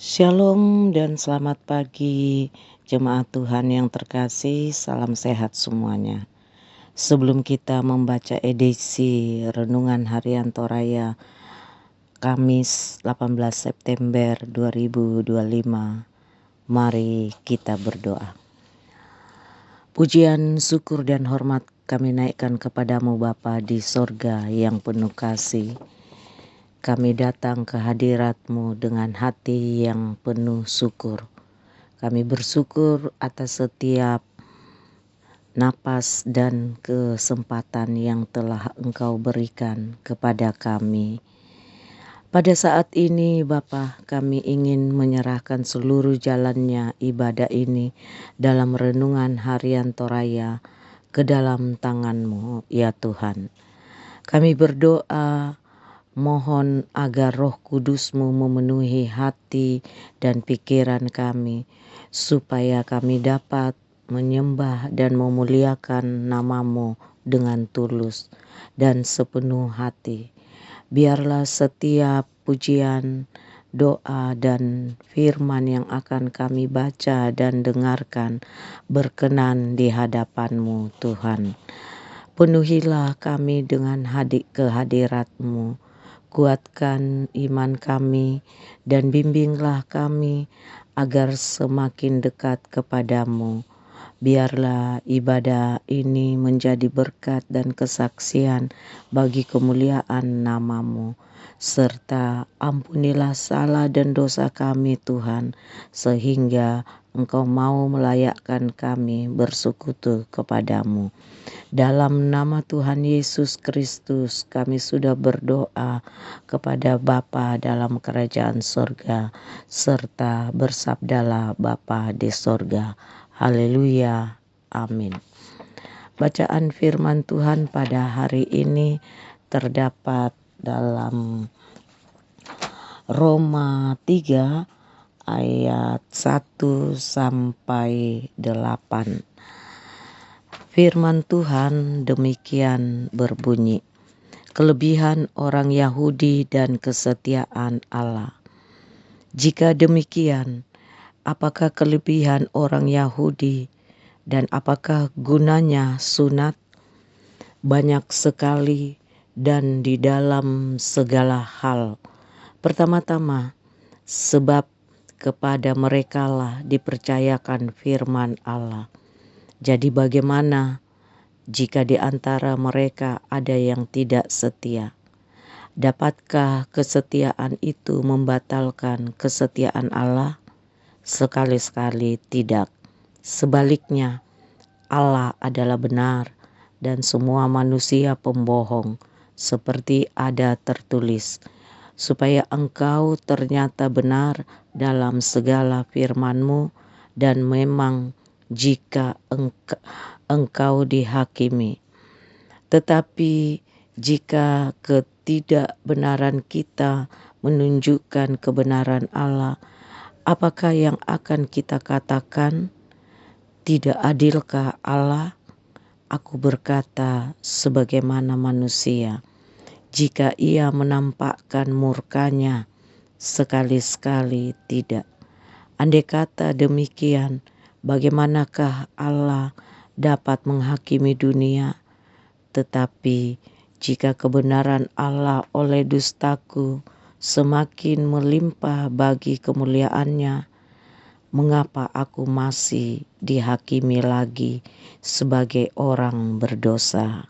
Shalom dan selamat pagi jemaat Tuhan yang terkasih, salam sehat semuanya. Sebelum kita membaca edisi Renungan Harian Toraya Kamis 18 September 2025, mari kita berdoa. Pujian, syukur dan hormat kami naikkan kepadamu Bapa di sorga yang penuh kasih. Kami datang ke hadirat-Mu dengan hati yang penuh syukur. Kami bersyukur atas setiap napas dan kesempatan yang telah Engkau berikan kepada kami. Pada saat ini Bapa, kami ingin menyerahkan seluruh jalannya ibadah ini dalam renungan harian Toraya ke dalam tangan-Mu, ya Tuhan. Kami berdoa mohon agar Roh Kudus-Mu memenuhi hati dan pikiran kami, supaya kami dapat menyembah dan memuliakan nama-Mu dengan tulus dan sepenuh hati. Biarlah setiap pujian, doa dan firman yang akan kami baca dan dengarkan berkenan di hadapan-Mu Tuhan. Penuhilah kami dengan kehadirat-Mu. Kuatkan iman kami dan bimbinglah kami agar semakin dekat kepadamu. Biarlah ibadah ini menjadi berkat dan kesaksian bagi kemuliaan nama-Mu. Serta ampunilah salah dan dosa kami Tuhan, sehingga Engkau mau melayakkan kami bersekutu kepadamu. Dalam nama Tuhan Yesus Kristus kami sudah berdoa kepada Bapa dalam kerajaan sorga, serta bersabdalah Bapa di sorga. Haleluya, amin. Bacaan firman Tuhan pada hari ini terdapat dalam Roma 3 ayat 1 sampai 8. Firman Tuhan demikian berbunyi, kelebihan orang Yahudi dan kesetiaan Allah. Jika demikian, apakah kelebihan orang Yahudi dan apakah gunanya sunat? Banyak sekali dan di dalam segala hal. Pertama-tama, sebab kepada merekalah dipercayakan firman Allah. Jadi bagaimana jika di antara mereka ada yang tidak setia? Dapatkah kesetiaan itu membatalkan kesetiaan Allah? Sekali-sekali tidak. Sebaliknya, Allah adalah benar dan semua manusia pembohong, seperti ada tertulis, supaya engkau ternyata benar dalam segala firman-Mu dan memang jika engkau dihakimi. Tetapi jika ketidakbenaran kita menunjukkan kebenaran Allah, apakah yang akan kita katakan? Tidak adilkah Allah? Aku berkata sebagaimana manusia, jika ia menampakkan murkanya, sekali-sekali tidak. Andai kata demikian, bagaimanakah Allah dapat menghakimi dunia? Tetapi jika kebenaran Allah oleh dustaku semakin melimpah bagi kemuliaannya, mengapa aku masih dihakimi lagi sebagai orang berdosa?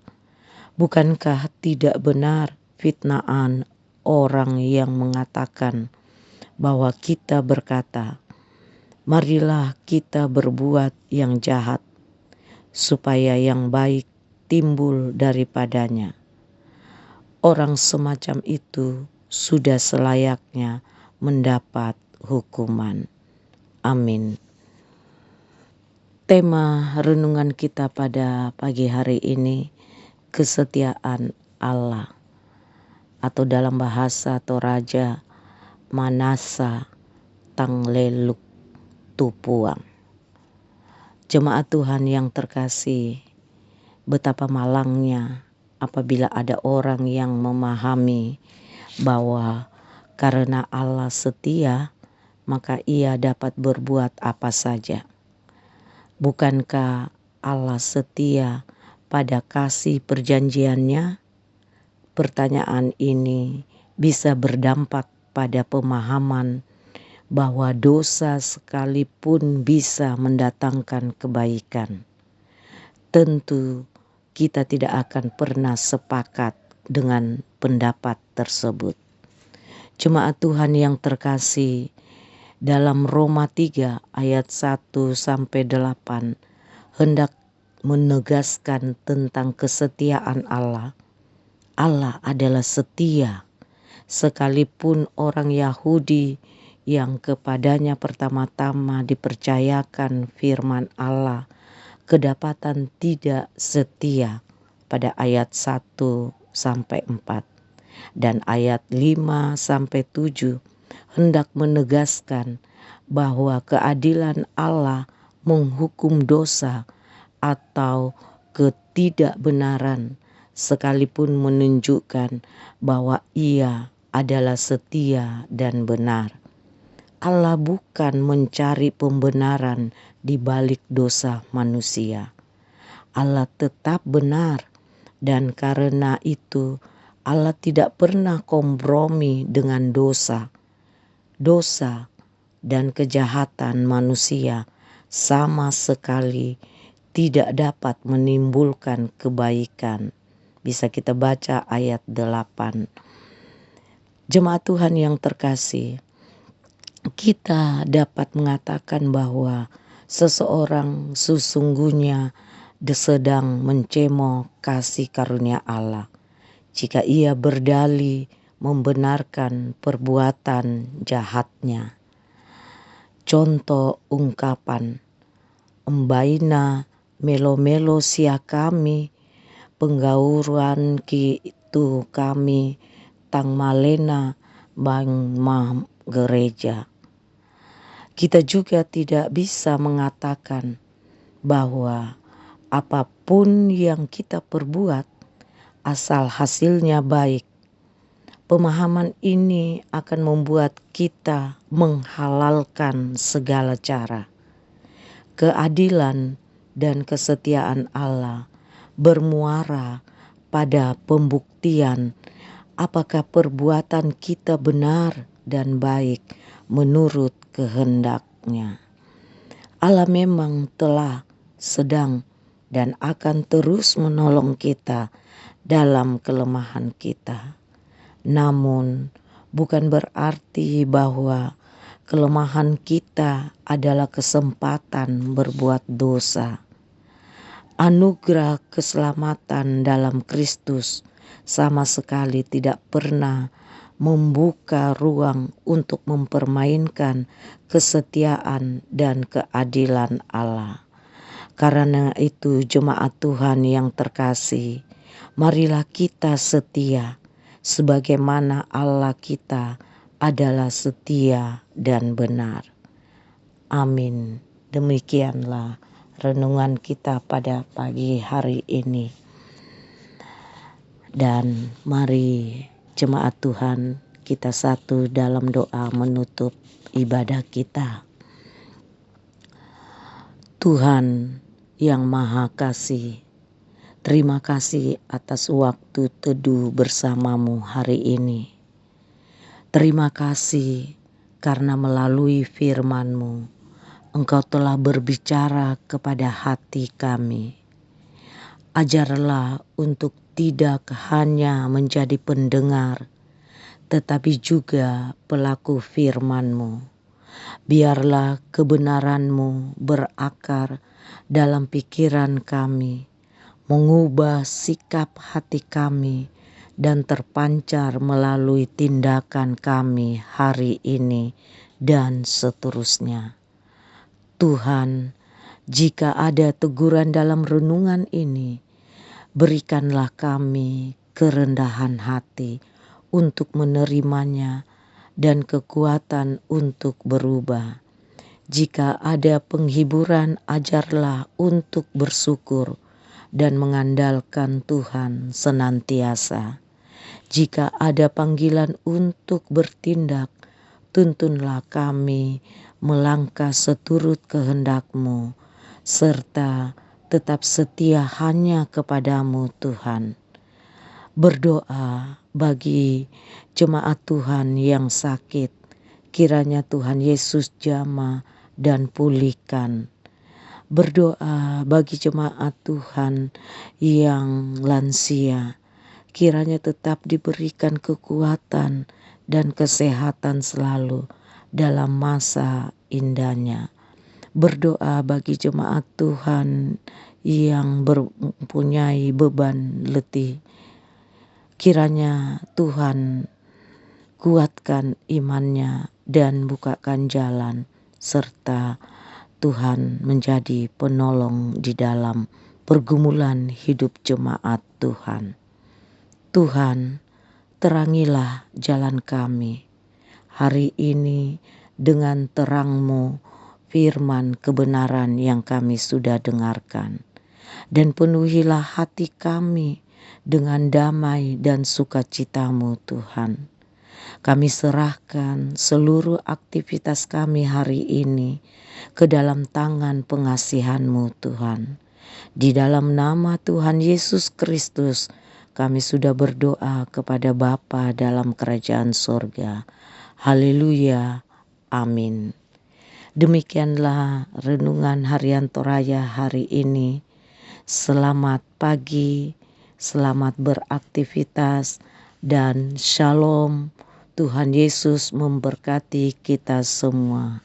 Bukankah tidak benar fitnaan orang yang mengatakan bahwa kita berkata, marilah kita berbuat yang jahat, supaya yang baik timbul daripadanya. Orang semacam itu sudah selayaknya mendapat hukuman. Amin. Tema renungan kita pada pagi hari ini, kesetiaan Allah, atau dalam bahasa Toraja, Manasa Tangleluk Tupuang. Jemaat Tuhan yang terkasih, betapa malangnya apabila ada orang yang memahami bahwa karena Allah setia, maka Ia dapat berbuat apa saja. Bukankah Allah setia pada kasih perjanjiannya? Pertanyaan ini bisa berdampak pada pemahaman bahwa dosa sekalipun bisa mendatangkan kebaikan. Tentu kita tidak akan pernah sepakat dengan pendapat tersebut. Jemaat Tuhan yang terkasih, dalam Roma 3 ayat 1-8 hendak menegaskan tentang kesetiaan Allah. Allah adalah setia, sekalipun orang Yahudi yang kepadanya pertama-tama dipercayakan firman Allah kedapatan tidak setia pada ayat 1-4 dan ayat 5-7 hendak menegaskan bahwa keadilan Allah menghukum dosa atau ketidakbenaran sekalipun menunjukkan bahwa Ia adalah setia dan benar. Allah bukan mencari pembenaran di balik dosa manusia. Allah tetap benar, dan karena itu Allah tidak pernah kompromi dengan dosa. Dosa dan kejahatan manusia sama sekali tidak dapat menimbulkan kebaikan. Bisa kita baca ayat 8. Jemaat Tuhan yang terkasih, kita dapat mengatakan bahwa seseorang sesungguhnya sedang mencemooh kasih karunia Allah jika ia berdalih membenarkan perbuatan jahatnya. Contoh ungkapan, embaina melo-melo sia kami, penggauran kitu kami, tang malena bang mah gereja. Kita juga tidak bisa mengatakan bahwa apapun yang kita perbuat asal hasilnya baik. Pemahaman ini akan membuat kita menghalalkan segala cara. Keadilan dan kesetiaan Allah bermuara pada pembuktian apakah perbuatan kita benar dan baik menurut kehendak-Nya. Allah memang telah, sedang, dan akan terus menolong kita dalam kelemahan kita. Namun bukan berarti bahwa kelemahan kita adalah kesempatan berbuat dosa. Anugerah keselamatan dalam Kristus sama sekali tidak pernah membuka ruang untuk mempermainkan kesetiaan dan keadilan Allah. Karena itu, jemaat Tuhan yang terkasih, marilah kita setia sebagaimana Allah kita adalah setia dan benar. Amin. Demikianlah renungan kita pada pagi hari ini. Dan mari jemaat Tuhan kita satu dalam doa menutup ibadah kita. Tuhan yang Maha Kasih, terima kasih atas waktu teduh bersamamu hari ini. Terima kasih karena melalui firman-Mu, Engkau telah berbicara kepada hati kami. Ajarlah untuk tidak hanya menjadi pendengar, tetapi juga pelaku firman-Mu. Biarlah kebenaran-Mu berakar dalam pikiran kami, mengubah sikap hati kami, dan terpancar melalui tindakan kami hari ini dan seterusnya. Tuhan, jika ada teguran dalam renungan ini, berikanlah kami kerendahan hati untuk menerimanya dan kekuatan untuk berubah. Jika ada penghiburan, ajarlah untuk bersyukur dan mengandalkan Tuhan senantiasa. Jika ada panggilan untuk bertindak, Tuntunlah kami melangkah seturut kehendak-Mu, serta tetap setia hanya kepadamu Tuhan. Berdoa bagi jemaat Tuhan yang sakit, kiranya Tuhan Yesus jamah dan pulihkan. Berdoa bagi jemaat Tuhan yang lansia, kiranya tetap diberikan kekuatan dan kesehatan selalu dalam masa indahnya. Berdoa bagi jemaat Tuhan yang mempunyai beban letih, kiranya Tuhan kuatkan imannya dan bukakan jalan, serta Tuhan menjadi penolong di dalam pergumulan hidup jemaat Tuhan. Tuhan, terangilah jalan kami hari ini dengan terang-Mu, firman kebenaran yang kami sudah dengarkan. Dan penuhilah hati kami dengan damai dan sukacita-Mu Tuhan. Kami serahkan seluruh aktivitas kami hari ini ke dalam tangan pengasihan-Mu Tuhan. Di dalam nama Tuhan Yesus Kristus, kami sudah berdoa kepada Bapa dalam kerajaan sorga. Haleluya. Amin. Demikianlah renungan harian Toraya hari ini. Selamat pagi, selamat beraktivitas, dan shalom. Tuhan Yesus memberkati kita semua.